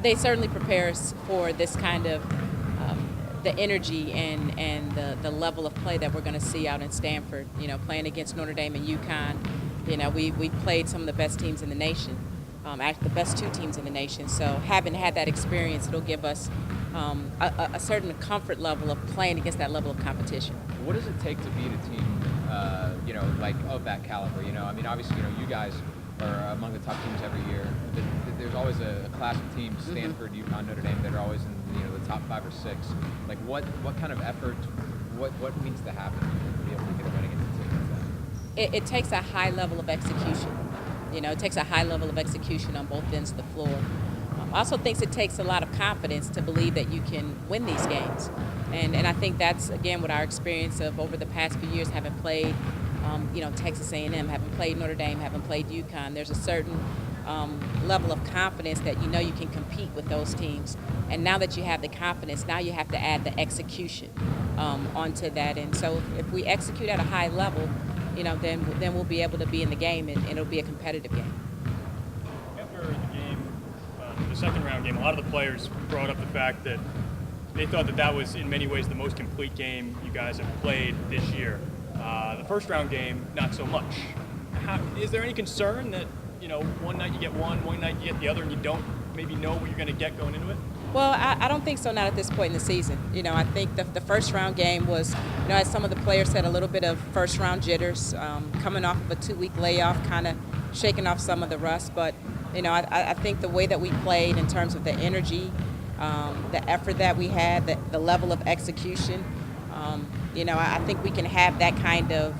They certainly prepare us for this kind of the energy and the level of play that we're going to see out in Stanford. Playing against Notre Dame and UConn. We played some of the best teams in the nation, actually the best two teams in the nation. So having had that experience, it'll give us a certain comfort level of playing against that level of competition. What does it take to beat a team, like of that caliber? I mean, obviously, you guys are among the top teams every year. There's always a class of teams, Stanford, UConn, Notre Dame, that are always in the top 5 or 6. Like, what kind of effort, what needs to happen to be able to get a win against a team like that? It takes a high level of execution. It takes a high level of execution on both ends of the floor. I also think it takes a lot of confidence to believe that you can win these games. And I think that's, again, what our experience of over the past few years, having played, Texas A&M, having played Notre Dame, having played UConn, there's a certain level of confidence that you can compete with those teams. And now that you have the confidence, now you have to add the execution onto that. And so if we execute at a high level, then we'll be able to be in the game, and it'll be a competitive game. After the game, the second round game, a lot of the players brought up the fact that they thought that was in many ways the most complete game you guys have played this year. The first round game, not so much. Is there any concern that one night you get one night you get the other, and you don't maybe know what you're going to get going into it? Well, I don't think so, not at this point in the season. I think the first round game was, as some of the players said, a little bit of first round jitters, coming off of a 2-week layoff, kind of shaking off some of the rust. But, I think the way that we played in terms of the energy, the effort that we had, the level of execution, I think we can have that kind of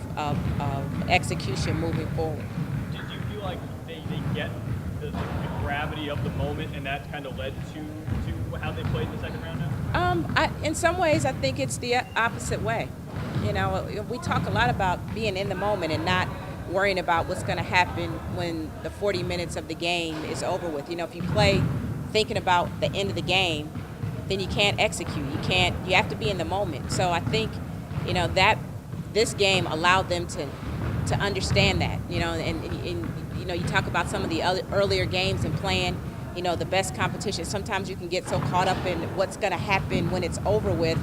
execution moving forward. Do you feel like they get the gravity of the moment, and that kind of led to how they played in the second round now? In some ways, I think it's the opposite way. We talk a lot about being in the moment and not worrying about what's going to happen when the 40 minutes of the game is over with. If you play thinking about the end of the game, then you can't execute. You have to be in the moment. So I think, that this game allowed them to understand that, and you talk about some of the earlier games and playing, the best competition. Sometimes you can get so caught up in what's going to happen when it's over with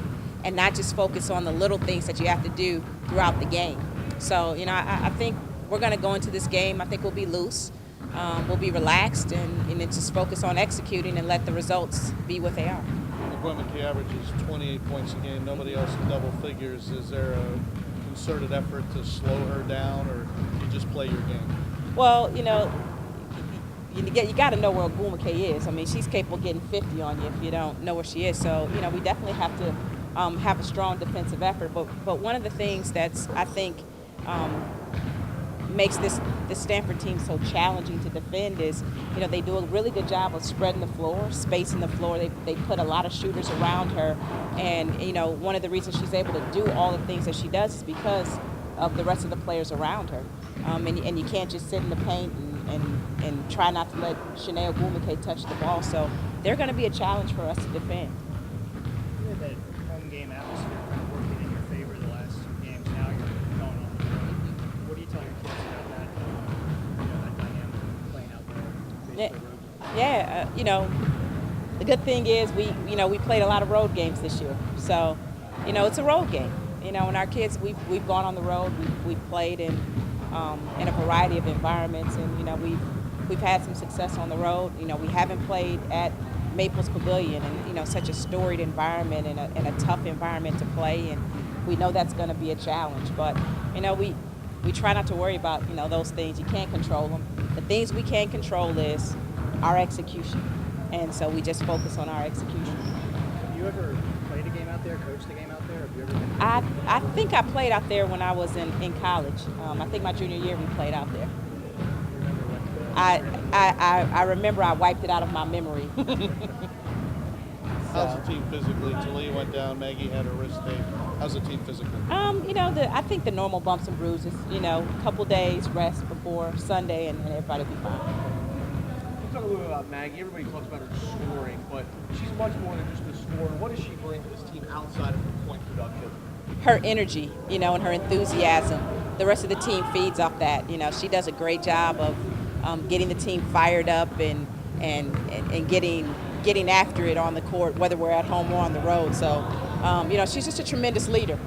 and not just focus on the little things that you have to do throughout the game. So, I think we're going to go into this game. I think we'll be loose. We'll be relaxed and then just focus on executing and let the results be what they are. McCormick averages 28 points a game. Nobody else in double figures. Is there a concerted effort to slow her down, or you just play your game? Well, you got to know where Coquese is. I mean, she's capable of getting 50 on you if you don't know where she is. So, we definitely have to have a strong defensive effort. But one of the things that's, I think, makes this Stanford team so challenging to defend is, they do a really good job of spreading the floor, spacing the floor. They put a lot of shooters around her. And, one of the reasons she's able to do all the things that she does is because of the rest of the players around her. And you can't just sit in the paint and try not to let Shanae Ogwumike touch the ball. So they're going to be a challenge for us to defend. You had that home game atmosphere kind of working in your favor the last two games. Now you're going on the road. What do you tell your kids about that? That dynamic of playing out there, facing the road? Yeah, the good thing is we played a lot of road games this year. So, it's a road game. And our kids, we've gone on the road. We've played in a variety of environments, and we've had some success on the road. We haven't played at Maples Pavilion, and such a storied environment and a tough environment to play, and we know that's going to be a challenge. But we try not to worry about those things. You can't control them. The things we can control is our execution, and so we just focus on our execution. Have you ever played a game out there, coached a game out there? Have you ever been? I think I played out there when I was in college. I think my junior year we played out there. I remember I wiped it out of my memory. How's the team physically? Talia went down. Maggie had her wrist tape. How's the team physically? I think the normal bumps and bruises. A couple days rest before Sunday, and everybody will be fine. Talk a little bit about Maggie. Everybody talks about her scoring, but she's much more than just a scorer. What does she bring to this team outside of her point production? Her energy, and her enthusiasm. The rest of the team feeds off that. She does a great job of getting the team fired up and getting getting after it on the court, whether we're at home or on the road. So, she's just a tremendous leader.